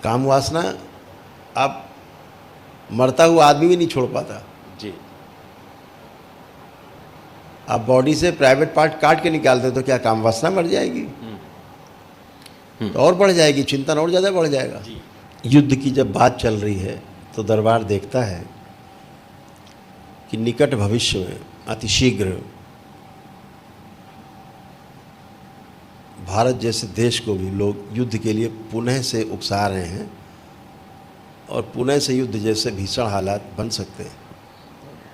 काम वासना आप मरता हुआ आदमी भी नहीं छोड़ पाता जी। आप बॉडी से प्राइवेट पार्ट काट के निकालते तो क्या काम वासना मर जाएगी? तो और बढ़ जाएगी, चिंतन और ज़्यादा बढ़ जाएगा। जी। युद्ध की जब बात चल रही है तो दरबार देखता है कि निकट भविष्य में अतिशीघ्र भारत जैसे देश को भी लोग युद्ध के लिए पुनः से उकसा रहे हैं और पुनः से युद्ध जैसे भीषण हालात बन सकते हैं।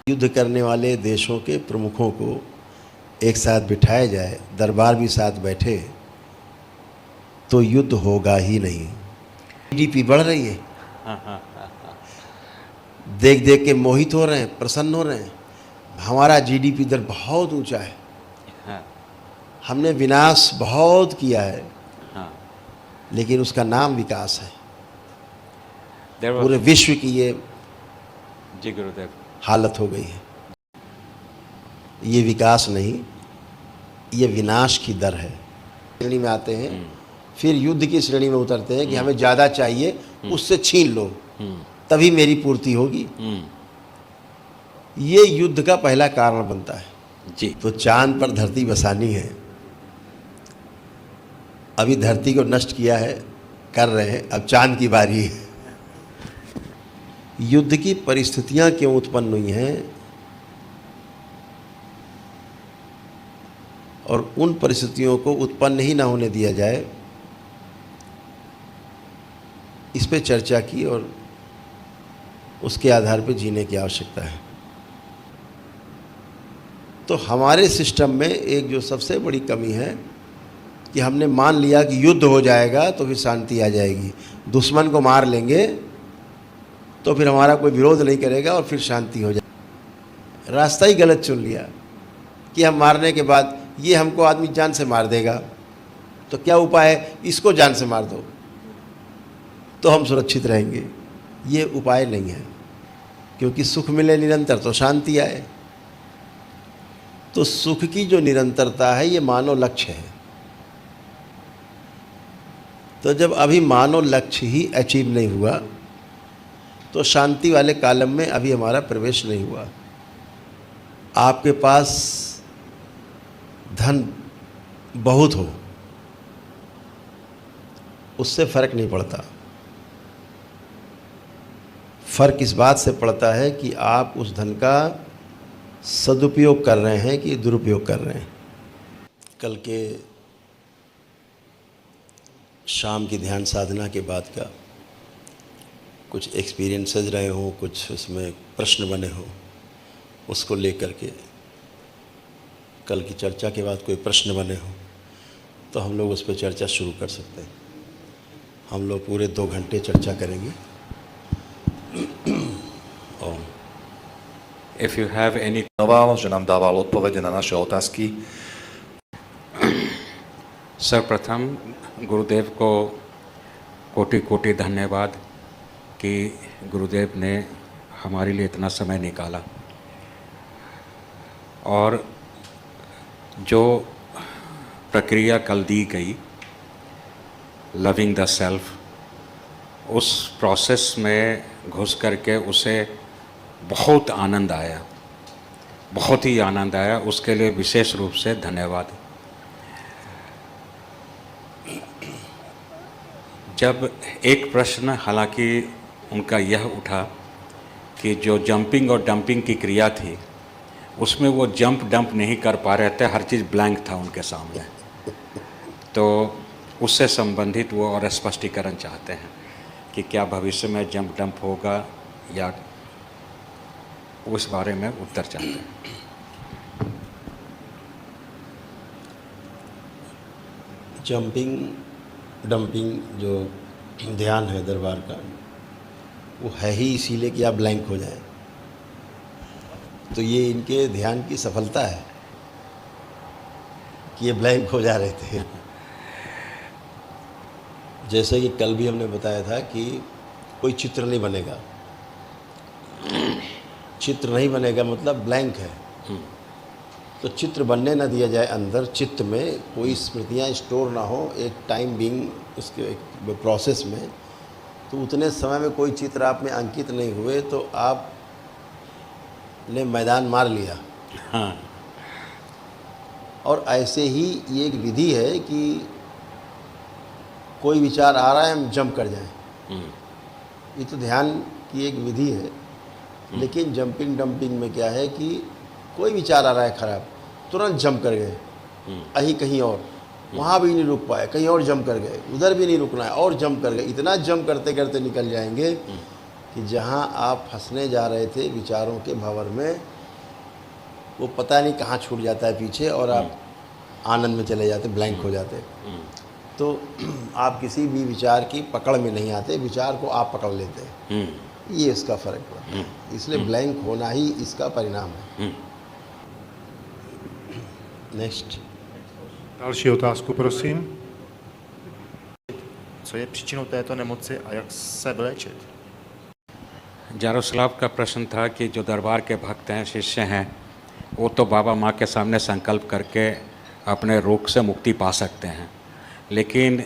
युद्ध करने वाले देशों के प्रमुखों को एक साथ बिठाया जाए, दरबार भी साथ बैठे, तो युद्ध होगा ही नहीं। जीडीपी बढ़ रही है, देख देख के मोहित हो रहे हैं, प्रसन्न हो रहे हैं। हमारा जीडीपी दर बहुत ऊंचा है, हमने विनाश बहुत किया है, लेकिन उसका नाम विकास है। पूरे विश्व की ये जी गुरुदेव हालत हो गई है। ये विकास नहीं, ये विनाश की दर है। श्रेणी में आते हैं, फिर युद्ध की श्रेणी में उतरते हैं कि हमें ज़्यादा चाहिए, उससे छीन लो तभी मेरी पूर्ति होगी। ये युद्ध का पहला कारण बनता है जी। तो चांद पर धरती बसानी है, अभी धरती को नष्ट किया है, कर रहे हैं, अब चांद की बारी है। युद्ध की परिस्थितियां क्यों उत्पन्न हुई हैं और उन परिस्थितियों को उत्पन्न ही ना होने दिया जाए, इस पे चर्चा की और उसके आधार पर जीने की आवश्यकता है। तो हमारे सिस्टम में एक जो सबसे बड़ी कमी है कि हमने मान लिया कि युद्ध हो जाएगा तो फिर शांति आ जाएगी, दुश्मन को मार लेंगे तो फिर हमारा कोई विरोध नहीं करेगा और फिर शांति हो जाएगी। रास्ता ही गलत चुन लिया कि हम मारने के बाद ये हमको आदमी जान से मार देगा, तो क्या उपाय है, इसको जान से मार दो तो हम सुरक्षित रहेंगे। ये उपाय नहीं है, क्योंकि सुख मिले निरंतर तो शांति आए। तो सुख की जो निरंतरता है ये मानव लक्ष्य है। तो जब अभी मानव लक्ष्य ही अचीव नहीं हुआ तो शांति वाले कालम में अभी हमारा प्रवेश नहीं हुआ। आपके पास धन बहुत हो उससे फर्क नहीं पड़ता, फर्क इस बात से पड़ता है कि आप उस धन का सदुपयोग कर रहे हैं कि दुरुपयोग कर रहे हैं। कल के शाम की ध्यान साधना के बाद का कुछ एक्सपीरियंसेस रहे हों, कुछ उसमें प्रश्न बने हों, उसको लेकर के कल की चर्चा के बाद कोई प्रश्न बने हों तो हम लोग उस पर चर्चा शुरू कर सकते हैं। हम लोग पूरे 2 घंटे चर्चा करेंगे। If you have any, že nám dával odpovede na naše otázky. सर्वप्रथम गुरुदेव को कोटि कोटि धन्यवाद कि गुरुदेव ने हमारे लिए इतना समय निकाला और जो प्रक्रिया कल दी गई लविंग द सेल्फ, उस प्रोसेस में घुस करके उसे बहुत आनंद आया, बहुत ही आनंद आया। उसके लिए विशेष रूप से धन्यवाद। जब एक प्रश्न हालांकि उनका यह उठा कि जो जंपिंग और डंपिंग की क्रिया थी उसमें वो जंप डंप नहीं कर पा रहे थे, हर चीज़ ब्लैंक था उनके सामने, तो उससे संबंधित वो और स्पष्टीकरण चाहते हैं कि क्या भविष्य में जंप डंप होगा या उस बारे में उत्तर चाहते हैं। जंपिंग डंपिंग जो ध्यान है दरबार का वो है ही इसीलिए कि आप ब्लैंक हो जाए। तो ये इनके ध्यान की सफलता है कि ये ब्लैंक हो जा रहे थे। जैसे कि कल भी हमने बताया था कि कोई चित्र नहीं बनेगा, चित्र नहीं बनेगा मतलब ब्लैंक है। तो चित्र बनने ना दिया जाए, अंदर चित्त में कोई स्मृतियाँ स्टोर ना हो, एक टाइम बीइंग उसके एक प्रोसेस में तो उतने समय में कोई चित्र आप में अंकित नहीं हुए तो आप ने मैदान मार लिया। हाँ। और ऐसे ही ये एक विधि है कि कोई विचार आ रहा है हम जंप कर जाएं। ये तो ध्यान की एक विधि है। लेकिन जंपिंग डंपिंग में क्या है कि कोई विचार आ रहा है खराब, तुरंत जंप कर गए, अही कहीं और, वहाँ भी नहीं रुक पाए, कहीं और जंप कर गए, उधर भी नहीं रुकना है और जंप कर गए। इतना जंप करते करते निकल जाएंगे कि जहाँ आप फंसने जा रहे थे विचारों के भंवर में, वो पता नहीं कहाँ छूट जाता है पीछे और आप आनंद में चले जाते, ब्लैंक हो जाते। तो आप किसी भी विचार की पकड़ में नहीं आते, विचार को आप पकड़ लेते हैं। ये इसका फ़र्क पड़ता है। इसलिए ब्लैंक होना ही इसका परिणाम है। Next. Další otázku, prosím. Co je příčinou této nemoci a jak se vyléčit? Jaroslav का प्रश्न था कि जो दरबार के भक्त हैं, शिष्य हैं, वो तो बाबा माँ के सामने संकल्प करके अपने रोग से मुक्ति पा सकते हैं, लेकिन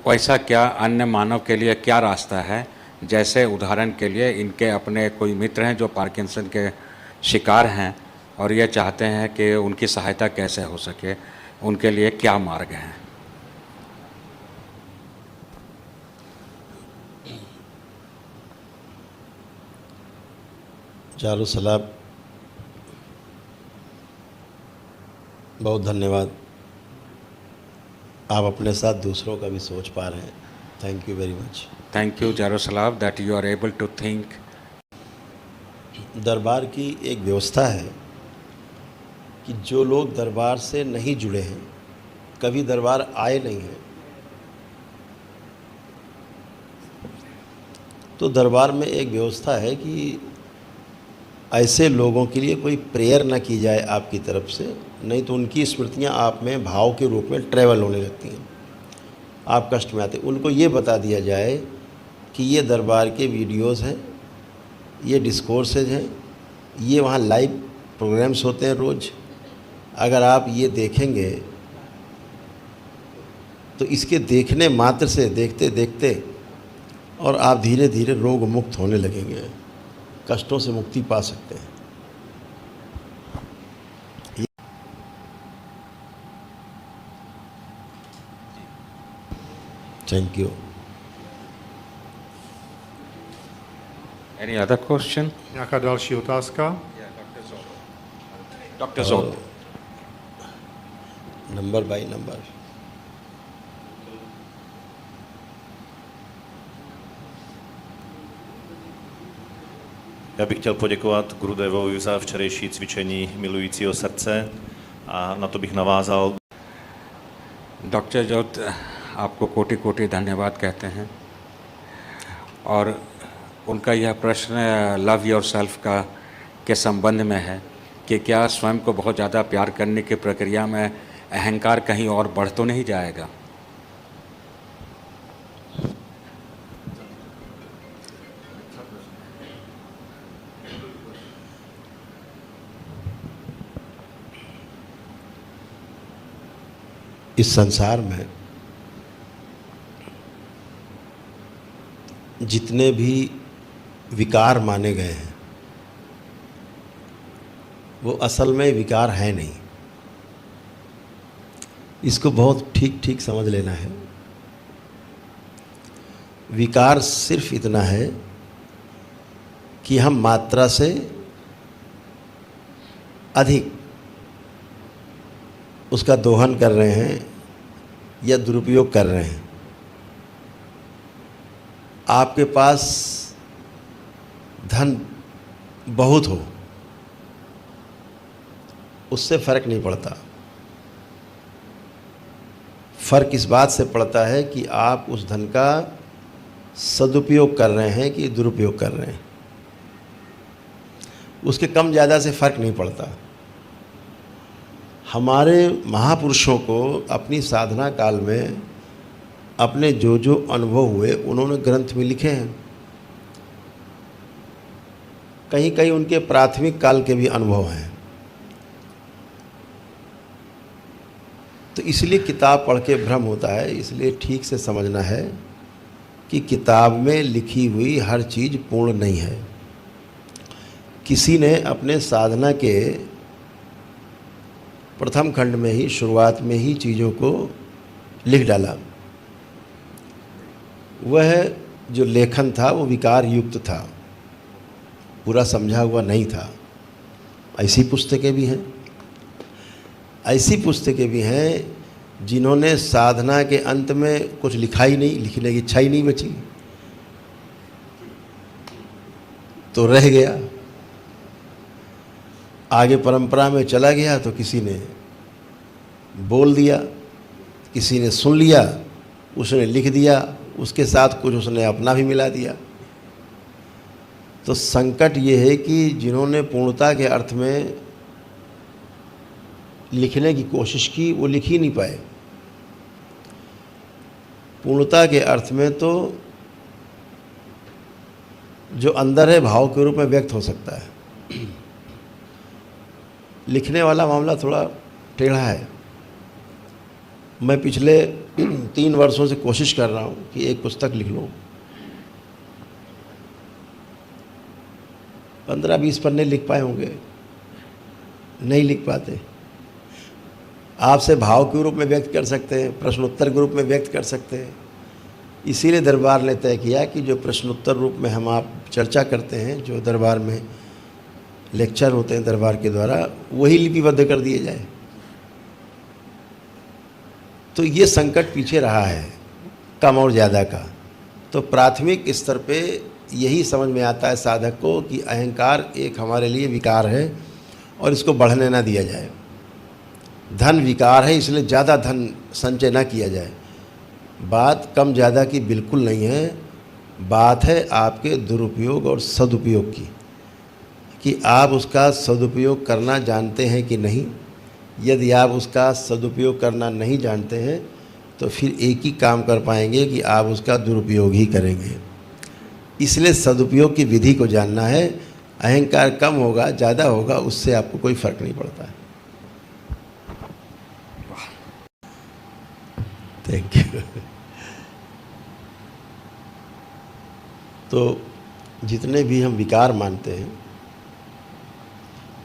वैसा क्या अन्य मानव के लिए क्या रास्ता है? जैसे उदाहरण के लिए इनके अपने कोई मित्र हैं जो पार्किंसन के शिकार हैं और ये चाहते हैं कि उनकी सहायता कैसे हो सके, उनके लिए क्या मार्ग हैं? जारुसलाम, बहुत धन्यवाद। आप अपने साथ दूसरों का भी सोच पा रहे हैं। Thank you very much. Thank you, Jaroslav, that you are able to think. दरबार की एक व्यवस्था है कि जो लोग दरबार से नहीं जुड़े हैं, कभी दरबार आए नहीं हैं, तो दरबार में एक व्यवस्था है कि ऐसे लोगों के लिए कोई प्रेयर ना की जाए आपकी तरफ से, नहीं तो उनकी स्मृतियाँ आप में भाव के रूप में ट्रैवल होने लगती हैं, आप कष्ट में आते। उनको ये बता दिया जाए कि ये दरबार के वीडियोस हैं, ये डिस्कोर्सेज हैं, ये वहाँ लाइव प्रोग्राम्स होते हैं रोज़। अगर आप ये देखेंगे तो इसके देखने मात्र से देखते देखते और आप धीरे धीरे रोग मुक्त होने लगेंगे, कष्टों से मुक्ति पा सकते हैं। Thank you. Any other question? Nějaká další otázka? Dr. Zod. Number by number. Já bych chtěl poděkovat Gurudevovi za včerejší cvičení milujícího srdce a na to bych navázal. Doctor जोत, आपको कोटि कोटि धन्यवाद कहते हैं। और उनका यह प्रश्न लव योर सेल्फ का के संबंध में है कि क्या स्वयं को बहुत ज़्यादा प्यार करने की प्रक्रिया में अहंकार कहीं और बढ़ तो नहीं जाएगा? इस संसार में जितने भी विकार माने गए हैं वो असल में विकार है नहीं। इसको बहुत ठीक ठीक समझ लेना है। विकार सिर्फ इतना है कि हम मात्रा से अधिक उसका दोहन कर रहे हैं या दुरुपयोग कर रहे हैं। आपके पास धन बहुत हो, उससे फ़र्क नहीं पड़ता। फ़र्क इस बात से पड़ता है कि आप उस धन का सदुपयोग कर रहे हैं कि दुरुपयोग कर रहे हैं। उसके कम ज़्यादा से फ़र्क नहीं पड़ता। हमारे महापुरुषों को अपनी साधना काल में अपने जो जो अनुभव हुए उन्होंने ग्रंथ में लिखे हैं। कहीं कहीं उनके प्राथमिक काल के भी अनुभव हैं। तो इसलिए किताब पढ़ के भ्रम होता है। इसलिए ठीक से समझना है कि किताब में लिखी हुई हर चीज़ पूर्ण नहीं है। किसी ने अपने साधना के प्रथम खंड में ही, शुरुआत में ही चीज़ों को लिख डाला। वह जो लेखन था वो विकार युक्त था, पूरा समझा हुआ नहीं था। ऐसी पुस्तकें भी हैं, ऐसी पुस्तकें भी हैं जिन्होंने साधना के अंत में कुछ लिखा ही नहीं, लिखने की इच्छा ही नहीं बची, तो रह गया। आगे परंपरा में चला गया तो किसी ने बोल दिया, किसी ने सुन लिया, उसने लिख दिया, उसके साथ कुछ उसने अपना भी मिला दिया। तो संकट ये है कि जिन्होंने पूर्णता के अर्थ में लिखने की कोशिश की वो लिख ही नहीं पाए। पूर्णता के अर्थ में तो जो अंदर है भाव के रूप में व्यक्त हो सकता है। लिखने वाला मामला थोड़ा टेढ़ा है। मैं पिछले 3 वर्षों से कोशिश कर रहा हूँ कि एक पुस्तक लिख लूँ। 15-20 पन्ने लिख पाए होंगे, नहीं लिख पाते। आपसे भाव के रूप में व्यक्त कर सकते हैं, प्रश्नोत्तर के रूप में व्यक्त कर सकते हैं। इसीलिए दरबार ने तय किया कि जो प्रश्नोत्तर रूप में हम आप चर्चा करते हैं, जो दरबार में लेक्चर होते हैं दरबार के द्वारा, वही लिपिबद्ध कर दिए जाए। तो ये संकट पीछे रहा है कम और ज़्यादा का। तो प्राथमिक स्तर पे यही समझ में आता है साधक को कि अहंकार एक हमारे लिए विकार है और इसको बढ़ने ना दिया जाए। धन विकार है, इसलिए ज़्यादा धन संचय ना किया जाए। बात कम ज़्यादा की बिल्कुल नहीं है, बात है आपके दुरुपयोग और सदुपयोग की, कि आप उसका सदुपयोग करना जानते हैं कि नहीं। यदि आप उसका सदुपयोग करना नहीं जानते हैं तो फिर एक ही काम कर पाएंगे कि आप उसका दुरुपयोग ही करेंगे। इसलिए सदुपयोग की विधि को जानना है। अहंकार कम होगा ज़्यादा होगा उससे आपको कोई फ़र्क नहीं पड़ता है। Thank you. तो जितने भी हम विकार मानते हैं,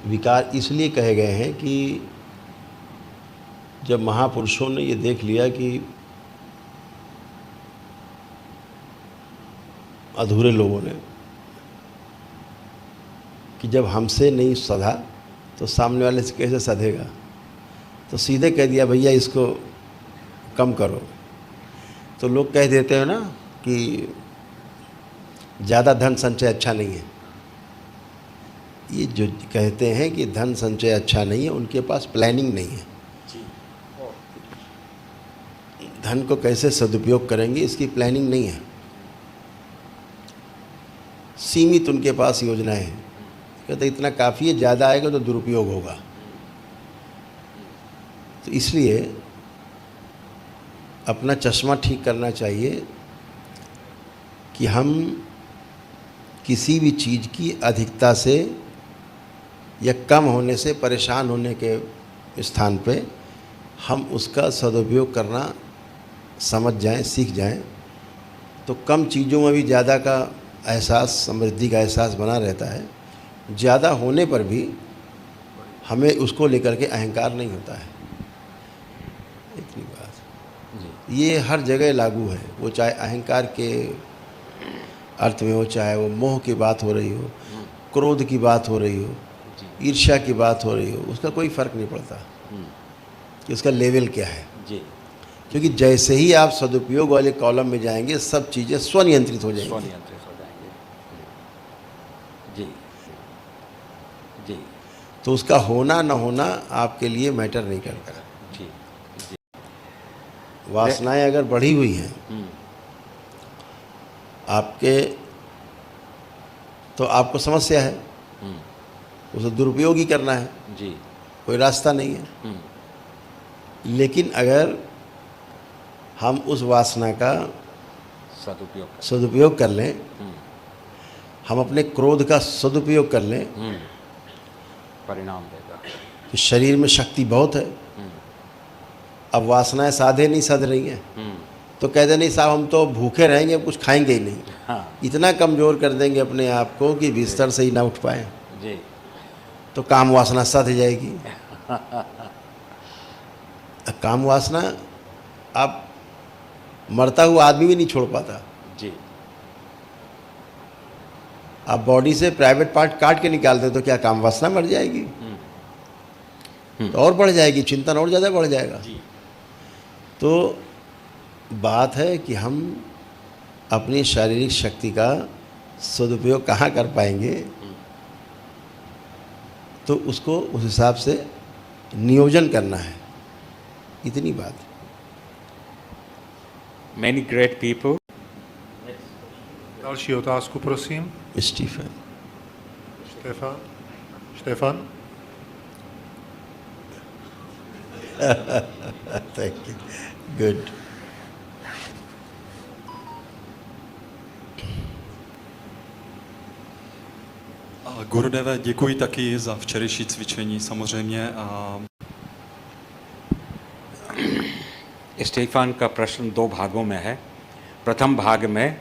विकार इसलिए कहे गए हैं कि जब महापुरुषों ने ये देख लिया कि अधूरे लोगों ने कि जब हमसे नहीं सधा तो सामने वाले से कैसे सधेगा, तो सीधे कह दिया भैया इसको कम करो। तो लोग कह देते हैं ना कि ज़्यादा धन संचय अच्छा नहीं है। ये जो कहते हैं कि धन संचय अच्छा नहीं है, उनके पास प्लानिंग नहीं है। धन को कैसे सदुपयोग करेंगे इसकी प्लानिंग नहीं है। सीमित उनके पास योजनाएं हैं। कहते इतना काफ़ी है, ज़्यादा आएगा तो दुरुपयोग होगा। तो इसलिए अपना चश्मा ठीक करना चाहिए कि हम किसी भी चीज़ की अधिकता से या कम होने से परेशान होने के स्थान पे हम उसका सदुपयोग करना समझ जाएं, सीख जाएं, तो कम चीज़ों में भी ज़्यादा का एहसास, समृद्धि का एहसास बना रहता है। ज़्यादा होने पर भी हमें उसको लेकर के अहंकार नहीं होता है। इतनी बात ये हर जगह लागू है, वो चाहे अहंकार के अर्थ में हो, चाहे वो मोह की बात हो रही हो, क्रोध की बात हो रही हो, ईर्ष्या की बात हो रही हो, उसका कोई फ़र्क नहीं पड़ता कि उसका लेवल क्या है। क्योंकि जैसे ही आप सदुपयोग वाले कॉलम में जाएंगे सब चीज़ें स्वनियंत्रित हो जाएंगी। जी जी। तो उसका होना न होना आपके लिए मैटर नहीं करता। जी जी। वासनाएं अगर बढ़ी हुई हैं आपके, तो आपको समस्या है, उसे दुरुपयोग ही करना है जी, कोई रास्ता नहीं है। लेकिन अगर हम उस वासना का सदुपयोग कर लें, हम अपने क्रोध का सदुपयोग कर लें, परिणाम देगा। तो शरीर में शक्ति बहुत है। अब वासनाएं साधे नहीं सध रही हैं, तो कहते नहीं साहब हम तो भूखे रहेंगे, हम कुछ खाएंगे ही नहीं। हाँ इतना कमज़ोर कर देंगे अपने आप को कि बिस्तर से ही ना उठ पाए, जी। तो काम वासना साथ जाएगी। काम वासना आप मरता हुआ आदमी भी नहीं छोड़ पाता। जी आप बॉडी से प्राइवेट पार्ट काट के निकालते तो क्या काम वासना मर जाएगी? तो और बढ़ जाएगी, चिंतन और ज़्यादा बढ़ जाएगा। जी तो बात है कि हम अपनी शारीरिक शक्ति का सदुपयोग कहाँ कर पाएंगे, तो उसको उस हिसाब से नियोजन करना है, इतनी बात। Many great people. Další otázku, prosím. Stephen. Štefan? Thank you, good. Gurudeve, děkuji taky za včerejší cvičení samozřejmě a Stephen का प्रश्न दो भागों में है। प्रथम भाग में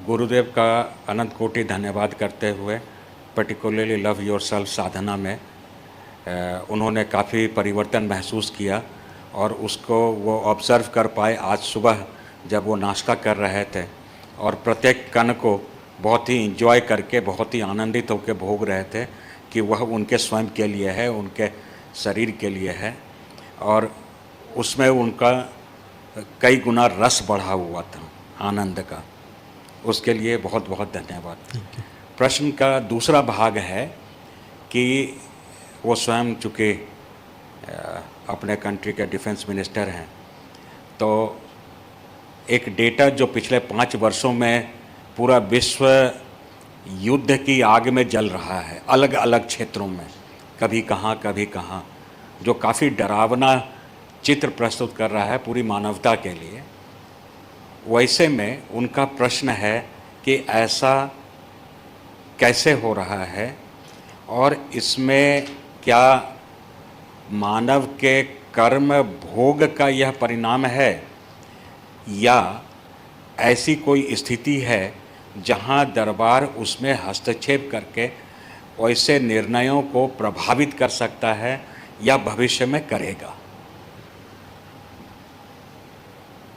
गुरुदेव का अनंत कोटि धन्यवाद करते हुए पर्टिकुलरली लव योरसेल्फ साधना में उन्होंने काफ़ी परिवर्तन महसूस किया और उसको वो ऑब्ज़र्व कर पाए आज सुबह जब वो नाश्ता कर रहे थे, और प्रत्येक कण को बहुत ही इंजॉय करके बहुत ही आनंदित होकर भोग रहे थे कि वह उनके स्वयं के लिए है, उनके शरीर के लिए है, और उसमें उनका कई गुना रस बढ़ा हुआ था आनंद का। उसके लिए बहुत बहुत धन्यवाद। प्रश्न का दूसरा भाग है कि वो स्वयं चूँकि अपने कंट्री के डिफेंस मिनिस्टर हैं, तो एक डेटा जो पिछले 5 वर्षों में पूरा विश्व युद्ध की आग में जल रहा है अलग अलग क्षेत्रों में, कभी कहाँ, जो काफ़ी डरावना चित्र प्रस्तुत कर रहा है पूरी मानवता के लिए। वैसे में उनका प्रश्न है कि ऐसा कैसे हो रहा है और इसमें क्या मानव के कर्म भोग का यह परिणाम है या ऐसी कोई स्थिति है जहां दरबार उसमें हस्तक्षेप करके वैसे निर्णयों को प्रभावित कर सकता है या भविष्य में करेगा,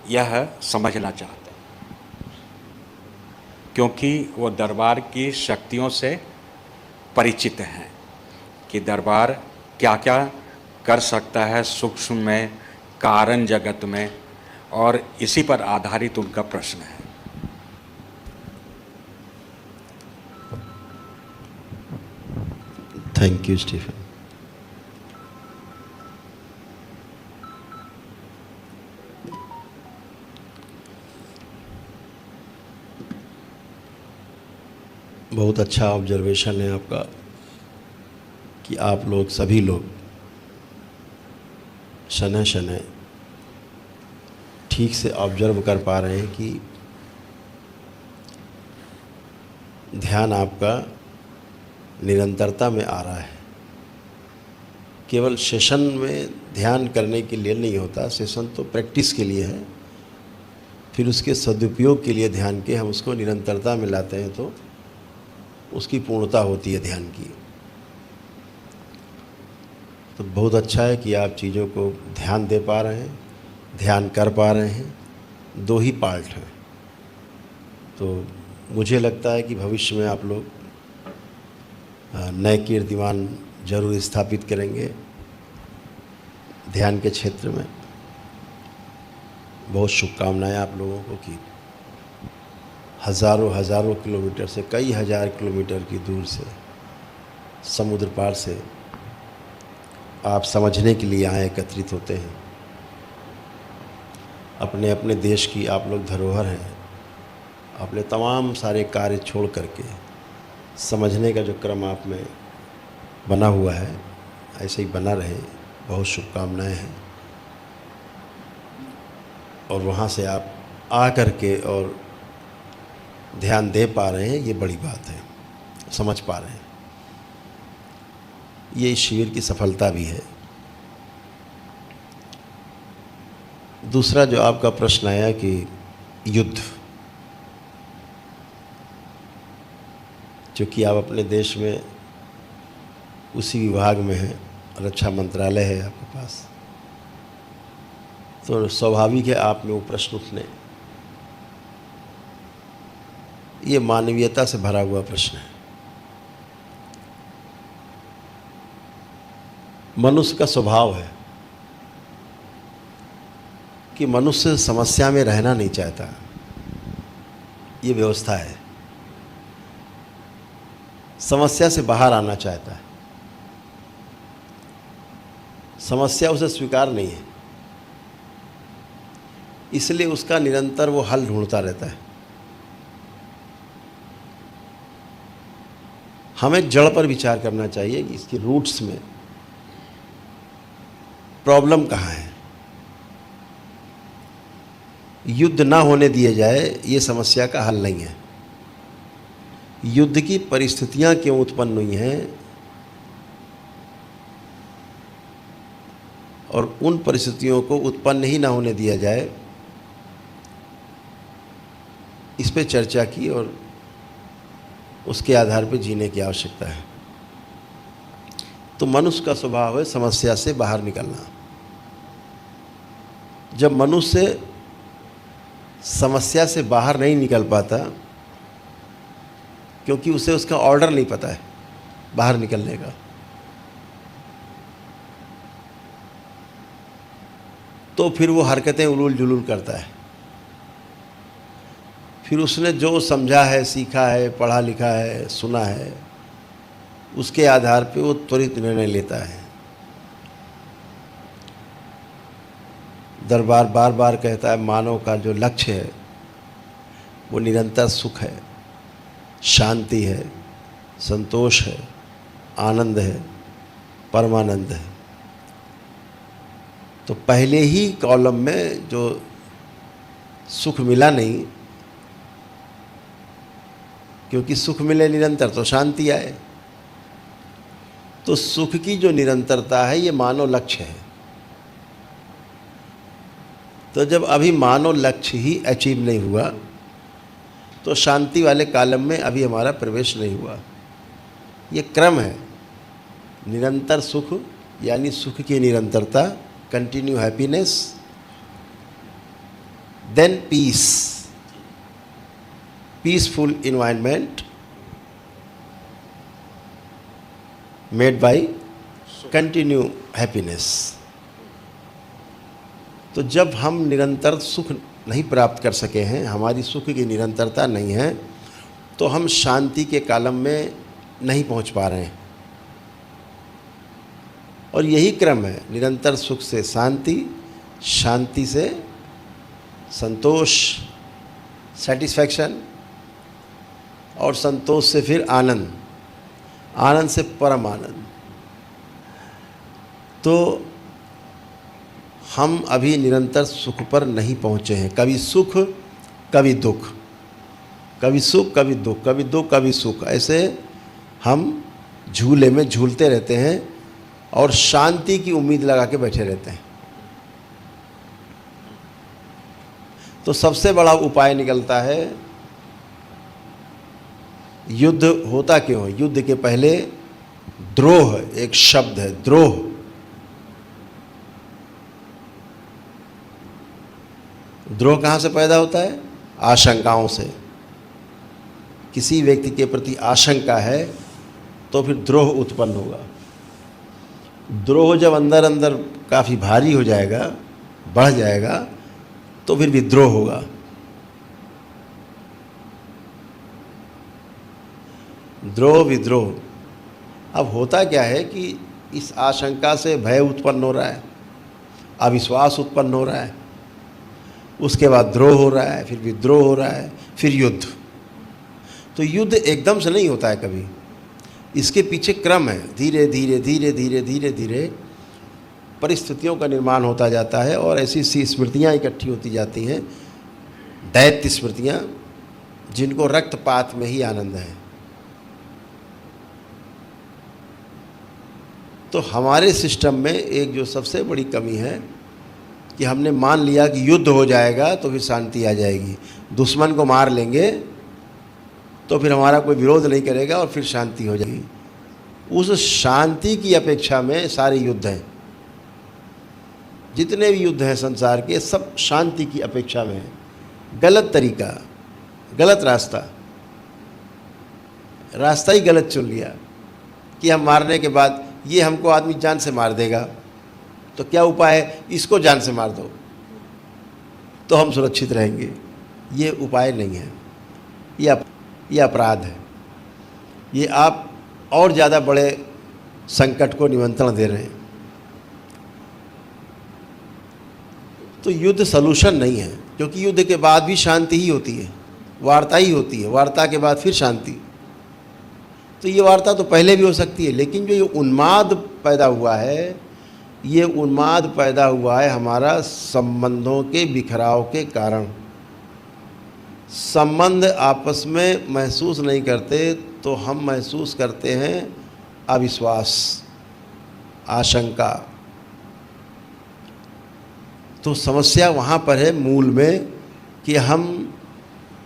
यह समझना चाहते हैं, क्योंकि वो दरबार की शक्तियों से परिचित हैं कि दरबार क्या क्या कर सकता है सूक्ष्म में, कारण जगत में, और इसी पर आधारित उनका प्रश्न है। Thank you Stephen. बहुत अच्छा ऑब्जर्वेशन है आपका कि आप लोग सभी लोग शनय शनय ठीक से ऑब्जर्व कर पा रहे हैं कि ध्यान आपका निरंतरता में आ रहा है। केवल सेशन में ध्यान करने के लिए नहीं होता, सेशन तो प्रैक्टिस के लिए है, फिर उसके सदुपयोग के लिए ध्यान के हम उसको निरंतरता में लाते हैं तो उसकी पूर्णता होती है ध्यान की। तो बहुत अच्छा है कि आप चीज़ों को ध्यान दे पा रहे हैं, ध्यान कर पा रहे हैं। 2 ही पार्ट हैं। तो मुझे लगता है कि भविष्य में आप लोग नए कीर्तिमान जरूर स्थापित करेंगे ध्यान के क्षेत्र में। बहुत शुभकामनाएं आप लोगों को कि हज़ारों किलोमीटर से, कई हज़ार किलोमीटर की दूर से, समुद्र पार से आप समझने के लिए यहाँ एकत्रित होते हैं। अपने अपने देश की आप लोग धरोहर हैं। अपने तमाम सारे कार्य छोड़ करके समझने का जो क्रम आप में बना हुआ है ऐसे ही बना रहे। बहुत शुभकामनाएं हैं। और वहाँ से आप आ करके और ध्यान दे पा रहे हैं, ये बड़ी बात है। समझ पा रहे हैं, ये इस शिविर की सफलता भी है। दूसरा जो आपका प्रश्न आया कि युद्ध। क्योंकि आप अपने देश में उसी विभाग में हैं, रक्षा मंत्रालय है आपके पास, तो स्वाभाविक है आप में वो प्रश्न उठने। ये मानवीयता से भरा हुआ प्रश्न है। मनुष्य का स्वभाव है कि मनुष्य समस्या में रहना नहीं चाहता, ये व्यवस्था है। समस्या से बाहर आना चाहता है, समस्या उसे स्वीकार नहीं है, इसलिए उसका निरंतर वो हल ढूंढता रहता है। हमें जड़ पर विचार करना चाहिए कि इसकी रूट्स में प्रॉब्लम कहाँ है। युद्ध ना होने दिए जाए ये समस्या का हल नहीं है। युद्ध की परिस्थितियां क्यों उत्पन्न हुई हैं और उन परिस्थितियों को उत्पन्न ही ना होने दिया जाए, इस पे चर्चा की और उसके आधार पर जीने की आवश्यकता है। तो मनुष्य का स्वभाव है समस्या से बाहर निकलना। जब मनुष्य समस्या से बाहर नहीं निकल पाता, क्योंकि उसे उसका ऑर्डर नहीं पता है बाहर निकलने का, तो फिर वो हरकतें उलूल जुलूल करता है। फिर उसने जो समझा है, सीखा है, पढ़ा लिखा है, सुना है, उसके आधार पे वो त्वरित निर्णय लेता है। दरबार बार बार कहता है मानव का जो लक्ष्य है वो निरंतर सुख है, शांति है, संतोष है, आनंद है, परमानंद है। तो पहले ही कॉलम में जो सुख मिला नहीं, क्योंकि सुख मिले निरंतर तो शांति आए। तो सुख की जो निरंतरता है ये मानव लक्ष्य है। तो जब अभी मानव लक्ष्य ही अचीव नहीं हुआ तो शांति वाले कॉलम में अभी हमारा प्रवेश नहीं हुआ। ये क्रम है। निरंतर सुख यानी सुख की निरंतरता, continue happiness, then peace, peaceful environment made by continue happiness. तो जब हम निरंतर सुख नहीं प्राप्त कर सके हैं, हमारी सुख की निरंतरता नहीं है, तो हम शांति के कॉलम में नहीं पहुंच पा रहे हैं। और यही क्रम है, निरंतर सुख से शांति, शांति से संतोष, सेटिस्फैक्शन, और संतोष से फिर आनंद, आनंद से परम आनंद। तो हम अभी निरंतर सुख पर नहीं पहुँचे हैं। कभी सुख कभी दुख, कभी सुख कभी दुख, कभी दुख कभी सुख, ऐसे हम झूले में झूलते रहते हैं और शांति की उम्मीद लगा के बैठे रहते हैं। तो सबसे बड़ा उपाय निकलता है, युद्ध होता क्यों है? युद्ध के पहले द्रोह एक शब्द है, द्रोह। द्रोह कहाँ से पैदा होता है? आशंकाओं से। किसी व्यक्ति के प्रति आशंका है तो फिर द्रोह उत्पन्न होगा। द्रोह जब अंदर अंदर काफ़ी भारी हो जाएगा, बढ़ जाएगा, तो फिर विद्रोह होगा। द्रोह विद्रोह। अब होता क्या है कि इस आशंका से भय उत्पन्न हो रहा है, अविश्वास उत्पन्न हो रहा है, उसके बाद द्रोह हो रहा है, फिर विद्रोह हो रहा है, फिर युद्ध। तो युद्ध एकदम से नहीं होता है कभी, इसके पीछे क्रम है। धीरे धीरे धीरे धीरे धीरे धीरे परिस्थितियों का निर्माण होता जाता है और ऐसी सी स्मृतियाँ इकट्ठी होती जाती हैं, दैत्य स्मृतियाँ, जिनको रक्तपात में ही आनंद है। तो हमारे सिस्टम में एक जो सबसे बड़ी कमी है कि हमने मान लिया कि युद्ध हो जाएगा तो फिर शांति आ जाएगी, दुश्मन को मार लेंगे तो फिर हमारा कोई विरोध नहीं करेगा और फिर शांति हो जाएगी। उस शांति की अपेक्षा में सारे युद्ध हैं, जितने भी युद्ध हैं संसार के, सब शांति की अपेक्षा में हैं। गलत तरीका, गलत रास्ता ही गलत चुन लिया कि हम मारने के बाद ये हमको आदमी जान से मार देगा, तो क्या उपाय है, इसको जान से मार दो तो हम सुरक्षित रहेंगे। ये उपाय नहीं है, ये अपराध है। ये आप और ज़्यादा बड़े संकट को निमंत्रण दे रहे हैं। तो युद्ध सलूशन नहीं है, क्योंकि युद्ध के बाद भी शांति ही होती है, वार्ता ही होती है, वार्ता के बाद फिर शांति। तो ये वार्ता तो पहले भी हो सकती है, लेकिन जो ये उन्माद पैदा हुआ है, ये उन्माद पैदा हुआ है हमारा संबंधों के बिखराव के कारण। संबंध आपस में महसूस नहीं करते तो हम महसूस करते हैं अविश्वास, आशंका। तो समस्या वहाँ पर है मूल में कि हम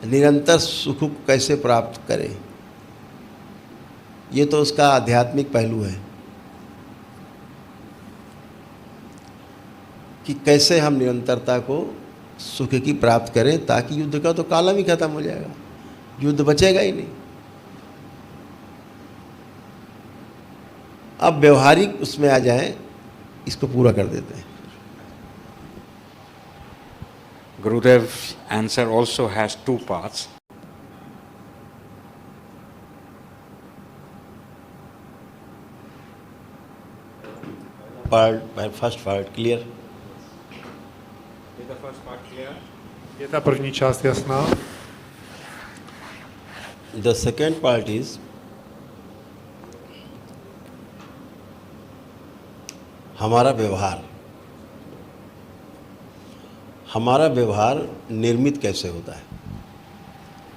निरंतर सुख को कैसे प्राप्त करें। ये तो उसका आध्यात्मिक पहलू है कि कैसे हम निरंतरता को सुख की प्राप्त करें, ताकि युद्ध का तो कालम ही खत्म हो जाएगा, युद्ध बचेगा ही नहीं। अब व्यवहारिक उसमें आ जाएं, इसको पूरा कर देते हैं। Gurudev's answer also has two parts. First part clear. Is the first part clear? Je ta první část jasná? The second part is हमारा व्यवहार निर्मित कैसे होता है।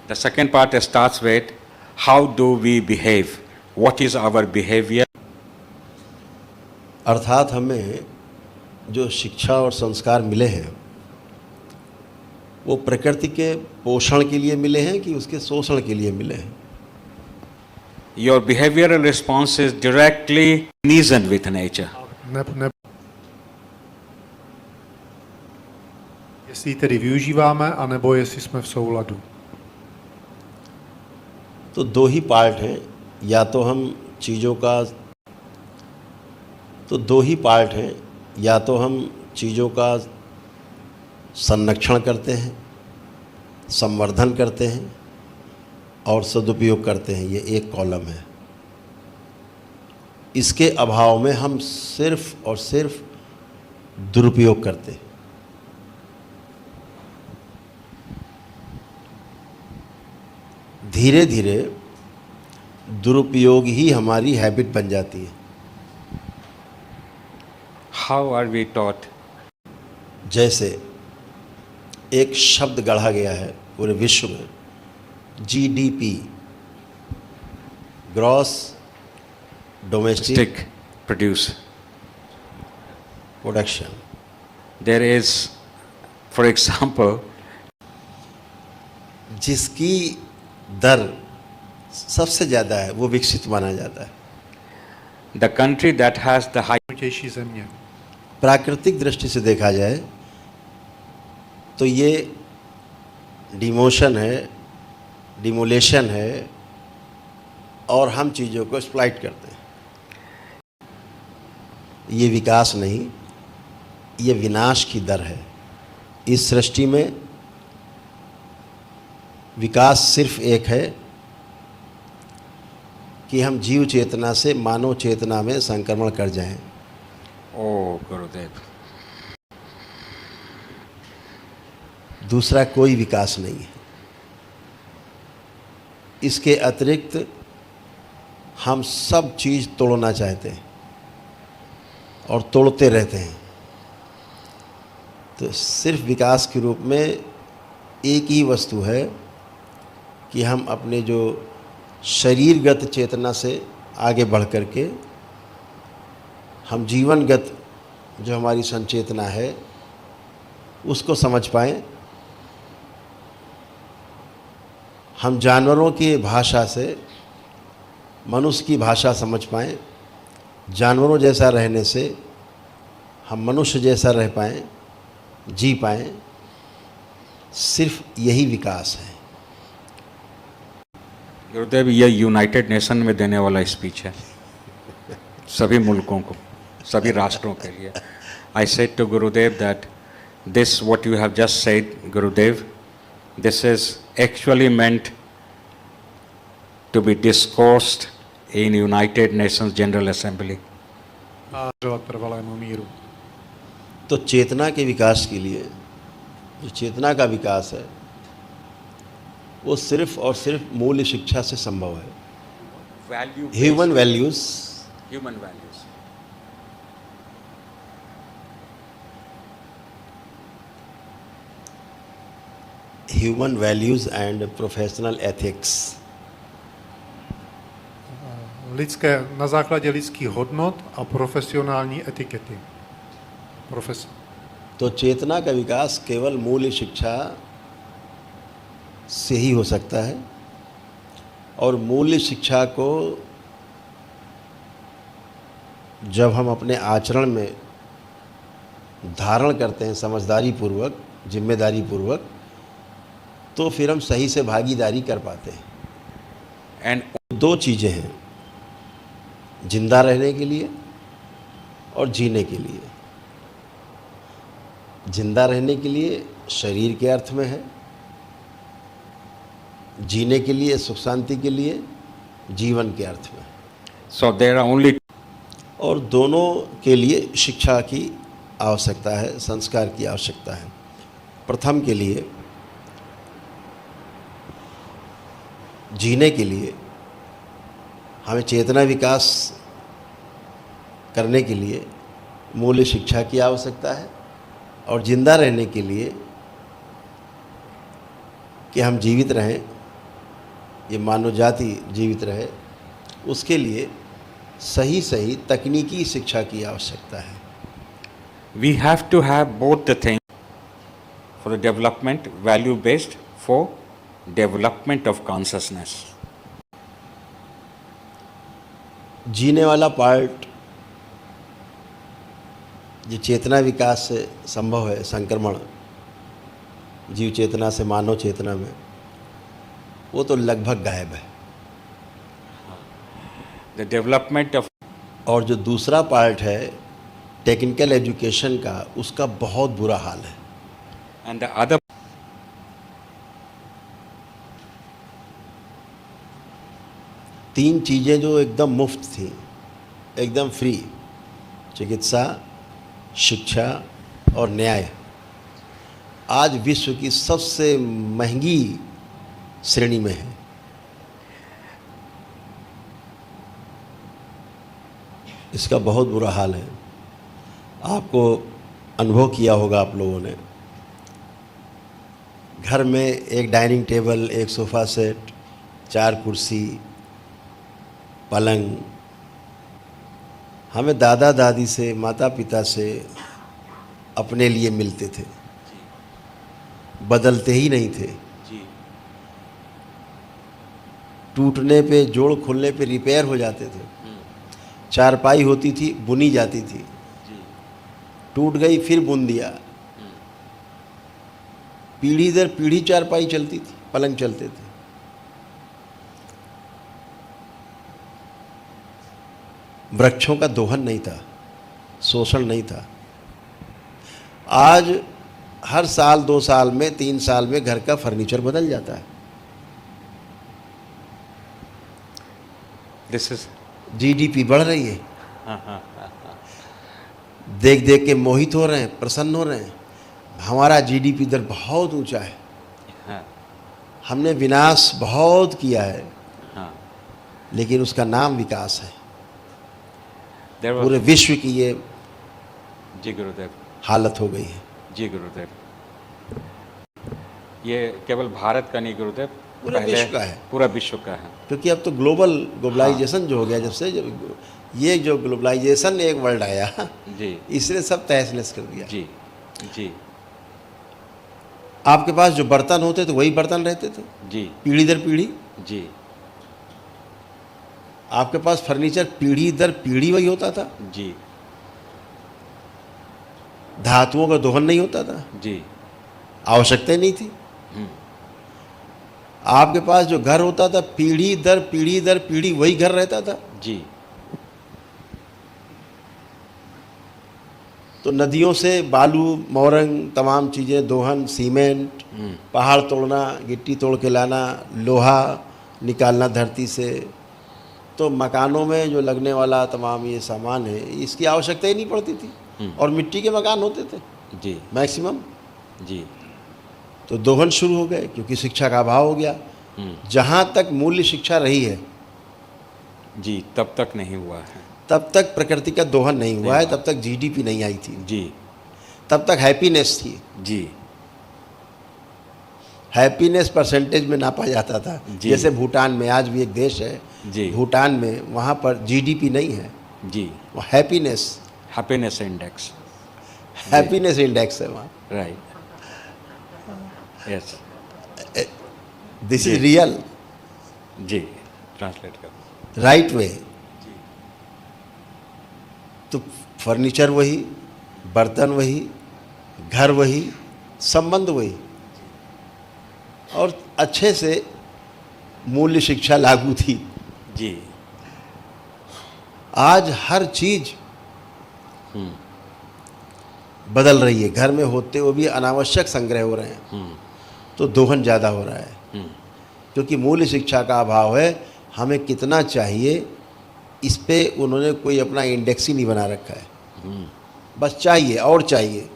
The second part starts with how do we behave? What is our behavior? अर्थात हमें जो शिक्षा और संस्कार मिले हैं वो प्रकृति के पोषण के लिए मिले हैं कि उसके शोषण के लिए मिले हैं। Your behavioral response is directly cognizant with nature. Jestli ji tedy využíváme, anebo jestli jsme v souladu. तो दो ही पार्ट हैं, या तो हम चीज़ों का संरक्षण करते हैं, संवर्धन करते हैं और सदुपयोग करते हैं। ये एक कॉलम है। इसके अभाव में हम सिर्फ और सिर्फ दुरुपयोग करते हैं। धीरे धीरे दुरुपयोग ही हमारी हैबिट बन जाती है। How are we taught? जैसे एक शब्द गढ़ा गया है पूरे विश्व में, GDP, gross domestic Produce. Production. There is, for example, जिसकी दर सबसे ज़्यादा है वो विकसित माना जाता है। the country that has the high Těžší země. प्राकृतिक दृष्टि से देखा जाए तो ये डिमोशन है, डिमोलेशन है और हम चीज़ों को एक्सप्लॉइट करते हैं। ये विकास नहीं, ये विनाश की दर है। इस सृष्टि में विकास सिर्फ एक है कि हम जीव चेतना से मानव चेतना में संक्रमण कर जाएं। Oh, Gurudev. दूसरा कोई विकास नहीं है। इसके अतिरिक्त हम सब चीज़ तोड़ना चाहते हैं और तोड़ते रहते हैं। तो सिर्फ विकास के रूप में एक ही वस्तु है कि हम अपने जो शरीरगत चेतना से आगे बढ़ कर के हम जीवनगत जो हमारी संचेतना है उसको समझ पाएं, हम जानवरों की भाषा से मनुष्य की भाषा समझ पाएं, जानवरों जैसा रहने से हम मनुष्य जैसा रह पाएं, जी पाएं, सिर्फ यही विकास है। गुरुदेव, ये यूनाइटेड नेशन में देने वाला स्पीच है सभी मुल्कों को, सभी राष्ट्रों के लिए। I said to Gurudev that this what you have just said Gurudev, this is actually meant to be discoursed in United Nations General Assembly. trvalému míru. तो चेतना के विकास के लिए, जो चेतना का विकास है, वो सिर्फ और सिर्फ मूल्य शिक्षा से संभव है। Human values, Human values. Human values and professional ethics. Na základě lidských hodnot a profesionální etikety. तो चेतना का विकास केवल मूल्य शिक्षा से ही हो सकता है, और मूल्य शिक्षा को जब हम अपने आचरण में धारण करते हैं समझदारी पूर्वक, जिम्मेदारी पूर्वक, तो फिर हम सही से भागीदारी कर पाते हैं। And दो चीज़ें हैं, जिंदा रहने के लिए और जीने के लिए। जिंदा रहने के लिए शरीर के अर्थ में है, जीने के लिए, सुख शांति के लिए जीवन के अर्थ में। so there are only और दोनों के लिए शिक्षा की आवश्यकता है, संस्कार की आवश्यकता है। प्रथम के लिए, जीने के लिए हमें चेतना विकास करने के लिए मूल्य शिक्षा की आवश्यकता है, और जिंदा रहने के लिए कि हम जीवित रहें, ये मानव जाति जीवित रहे, उसके लिए सही सही तकनीकी शिक्षा की आवश्यकता है। we have to have both the things for the development, value based, for development of consciousness. जीने वाला पार्ट जो चेतना विकास से संभव है, संक्रमण जीव चेतना से मानव चेतना में, वो तो लगभग गायब है। The development of और जो दूसरा पार्ट है टेक्निकल एजुकेशन का, उसका बहुत बुरा हाल है। and the other तीन चीज़ें जो एकदम मुफ्त थी, एकदम फ्री, चिकित्सा, शिक्षा और न्याय, आज विश्व की सबसे महंगी श्रेणी में है। इसका बहुत बुरा हाल है। आपको अनुभव किया होगा आप लोगों ने, घर में एक डाइनिंग टेबल, एक सोफ़ा सेट, 4 कुर्सी, पलंग, हमें दादा दादी से, माता पिता से अपने लिए मिलते थे, बदलते ही नहीं थे। जी टूटने पे, जोड़ खुलने पे रिपेयर हो जाते थे। चारपाई होती थी, बुनी जाती थी, जी टूट गई फिर बुन दिया। पीढ़ी दर पीढ़ी चारपाई चलती थी, पलंग चलते थे। वृक्षों का दोहन नहीं था, शोषण नहीं था। आज हर साल, 2 साल में, 3 साल में घर का फर्नीचर बदल जाता है। this is जीडीपी बढ़ रही है, देख देख के मोहित हो रहे हैं, प्रसन्न हो रहे हैं। हमारा जीडीपी दर बहुत ऊंचा है, हाँ, हमने विनाश बहुत किया है, हाँ। लेकिन उसका नाम विकास है। There was- पूरे विश्व की ये जी गुरुदेव, हालत हो गई है। जी गुरुदेव, ये केवल भारत का नहीं गुरुदेव, पूरे विश्व का है। पूरा विश्व का है। क्योंकि अब तो ग्लोबलाइजेशन जो हो गया, जब से ये जो ग्लोबलाइजेशन एक वर्ल्ड आया, जी इसने सब तहस नहस कर दिया। जी जी आपके पास जो बर्तन होते थे वही बर्तन रहते थे जी पीढ़ी दर पीढ़ी। जी आपके पास फर्नीचर पीढ़ी दर पीढ़ी वही होता था। जी धातुओं का दोहन नहीं होता था, जी आवश्यकता ही नहीं थी। आपके पास जो घर होता था पीढ़ी दर पीढ़ी दर पीढ़ी वही घर रहता था। जी तो नदियों से बालू मोरंग तमाम चीज़ें दोहन, सीमेंट, पहाड़ तोड़ना, गिट्टी तोड़ के लाना, लोहा निकालना धरती से, तो मकानों में जो लगने वाला तमाम ये सामान है इसकी आवश्यकता ही नहीं पड़ती थी। और मिट्टी के मकान होते थे जी मैक्सिमम। जी तो दोहन शुरू हो गए क्योंकि शिक्षा का अभाव हो गया। जहाँ तक मूल्य शिक्षा रही है जी तब तक नहीं हुआ है। तब तक प्रकृति का दोहन नहीं हुआ है, तब तक जीडीपी नहीं आई थी, जी तब तक हैप्पीनेस थी। जी हैप्पीनेस परसेंटेज में नापा जाता था। जी। जैसे भूटान में, आज भी एक देश है जी भूटान में, वहाँ पर जीडीपी नहीं है, जी वो happiness happiness index happiness index है वहाँ। Right yes this is real जी ट्रांसलेट कर राइट वे। तो फर्नीचर वही, बर्तन वही, घर वही, संबंध वही, और अच्छे से मूल्य शिक्षा लागू थी। जी आज हर चीज बदल रही है। घर में होते हुए भी अनावश्यक संग्रह हो रहे हैं, तो दोहन ज़्यादा हो रहा है क्योंकि मूल्य शिक्षा का अभाव है। हमें कितना चाहिए इस पे उन्होंने कोई अपना इंडेक्स ही नहीं बना रखा है। बस चाहिए और चाहिए,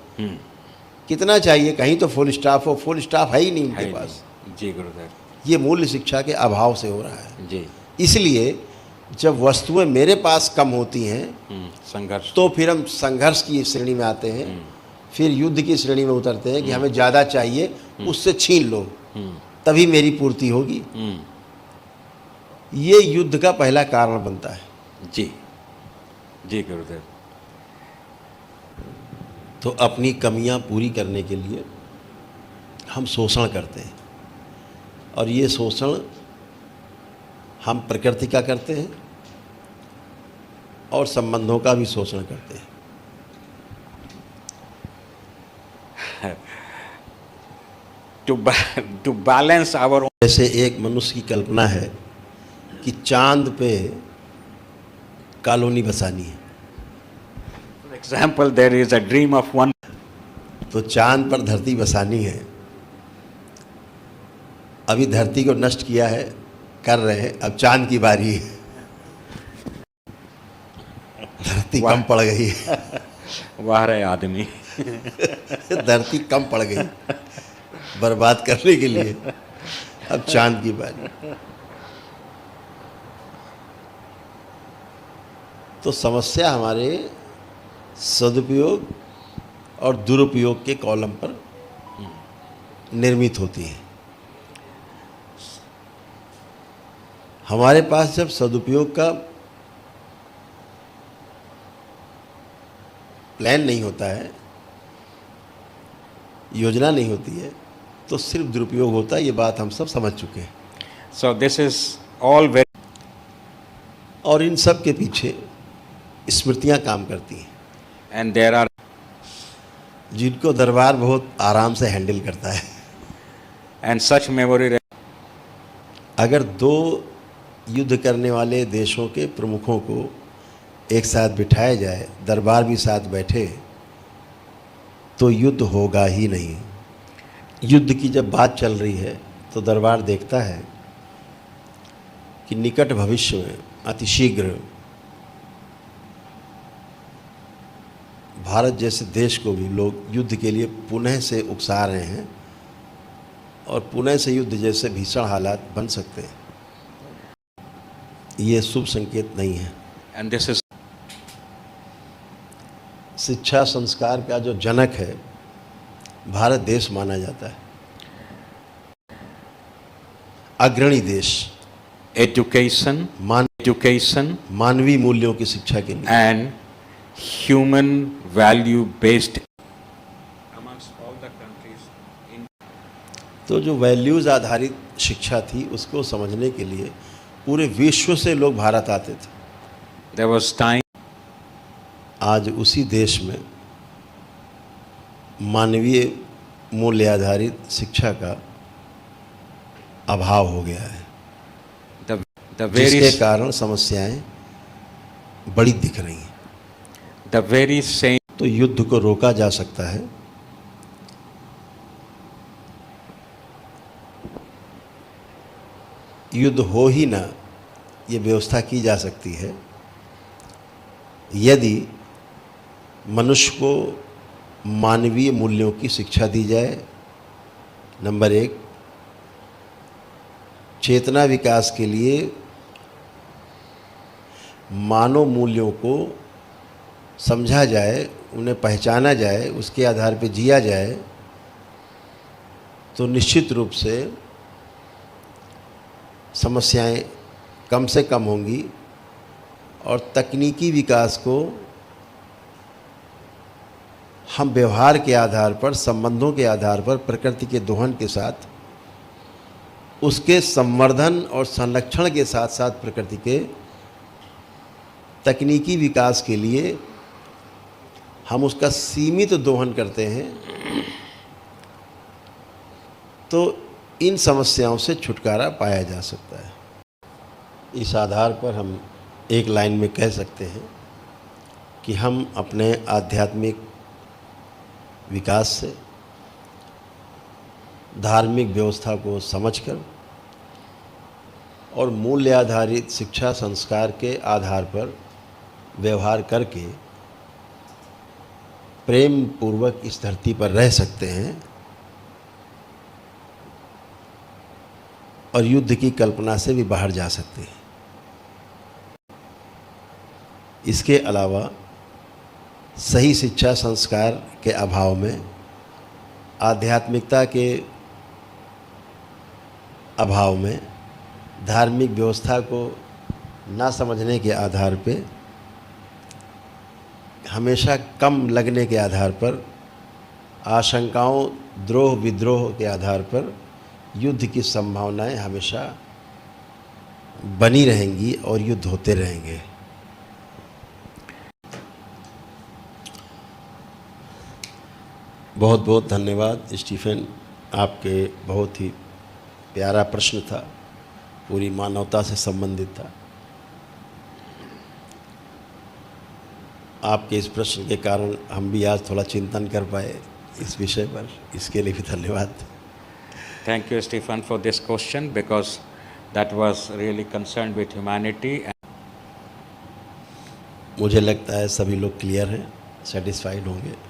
कितना चाहिए, कहीं तो फुल स्टाफ हो, फुल स्टाफ है ही नहीं है उनके पास। नहीं। जी गुरुदेव ये मूल्य शिक्षा के अभाव से हो रहा है। जी इसलिए जब वस्तुएं मेरे पास कम होती हैं संघर्ष तो फिर हम संघर्ष की श्रेणी में आते हैं, फिर युद्ध की श्रेणी में उतरते हैं कि हमें ज़्यादा चाहिए, उससे छीन लो तभी मेरी पूर्ति होगी। ये युद्ध का पहला कारण बनता है। जी जी गुरुदेव तो अपनी कमियां पूरी करने के लिए हम शोषण करते हैं, और ये शोषण हम प्रकृति का करते हैं और संबंधों का भी शोषण करते हैं। टू बैलेंस आवर जैसे एक मनुष्य की कल्पना है कि चांद पे कॉलोनी बसानी है, example there is a dream of one तो चांद पर धरती बसानी है। अभी धरती को नष्ट किया है, कर रहे हैं, अब चांद की बारी है। धरती कम पड़ गई है। वाह रहे आदमी धरती कम पड़ गई बर्बाद करने के लिए, अब चांद की बारी। तो समस्या हमारे सदुपयोग और दुरुपयोग के कॉलम पर निर्मित होती है। हमारे पास जब सदुपयोग का प्लान नहीं होता है, योजना नहीं होती है, तो सिर्फ दुरुपयोग होता है। ये बात हम सब समझ चुके हैं। So this is all very और इन सब के पीछे स्मृतियाँ काम करती हैं, एंड देयर आर जिनको दरबार बहुत आराम से हैंडल करता है। एंड सच मेमोरी अगर दो युद्ध करने वाले देशों के प्रमुखों को एक साथ बिठाया जाए, दरबार भी साथ बैठे, तो युद्ध होगा ही नहीं। युद्ध की जब बात चल रही है तो दरबार देखता है कि निकट भविष्य में अतिशीघ्र भारत जैसे देश को भी लोग युद्ध के लिए पुनः से उकसा रहे हैं, और पुनः से युद्ध जैसे भीषण हालात बन सकते हैं। ये शुभ संकेत नहीं है। एंड दिस इज शिक्षा संस्कार का जो जनक है भारत देश माना जाता है, अग्रणी देश एजुकेशन मानवीय मूल्यों की शिक्षा के लिए and human value based amongst all the countries in तो जो वैल्यूज़ आधारित शिक्षा थी उसको समझने के लिए पूरे विश्व से लोग भारत आते थे। There was time आज उसी देश में मानवीय मूल्य आधारित शिक्षा का अभाव हो गया है, the very जिसके कारण समस्याएं बड़ी दिख रही हैं। the very same तो युद्ध को रोका जा सकता है, युद्ध हो ही ना ये व्यवस्था की जा सकती है यदि मनुष्य को मानवीय मूल्यों की शिक्षा दी जाए। नंबर 1, चेतना विकास के लिए मानव मूल्यों को समझा जाए, उन्हें पहचाना जाए, उसके आधार पर जिया जाए, तो निश्चित रूप से समस्याएं कम से कम होंगी और तकनीकी विकास को हम व्यवहार के आधार पर, संबंधों के आधार पर, प्रकृति के दोहन के साथ, उसके संवर्धन और संरक्षण के साथ साथ प्रकृति के तकनीकी विकास के लिए हम उसका सीमित दोहन करते हैं, तो इन समस्याओं से छुटकारा पाया जा सकता है। इस आधार पर हम एक लाइन में कह सकते हैं कि हम अपने आध्यात्मिक विकास से, धार्मिक व्यवस्था को समझकर और मूल्य आधारित शिक्षा संस्कार के आधार पर व्यवहार करके प्रेम पूर्वक इस धरती पर रह सकते हैं और युद्ध की कल्पना से भी बाहर जा सकते हैं। इसके अलावा सही शिक्षा संस्कार के अभाव में, आध्यात्मिकता के अभाव में, धार्मिक व्यवस्था को ना समझने के आधार पे, हमेशा कम लगने के आधार पर, आशंकाओं, द्रोह विद्रोह के आधार पर युद्ध की संभावनाएं हमेशा बनी रहेंगी और युद्ध होते रहेंगे। बहुत बहुत धन्यवाद स्टीफन, आपके बहुत ही प्यारा प्रश्न था, पूरी मानवता से संबंधित था। आपके इस प्रश्न के कारण हम भी आज थोड़ा चिंतन कर पाए इस विषय पर, इसके लिए भी धन्यवाद। Thank you, Stephen, for this question because that was really concerned with humanity. मुझे लगता है सभी लोग क्लियर हैं, सेटिस्फाइड होंगे।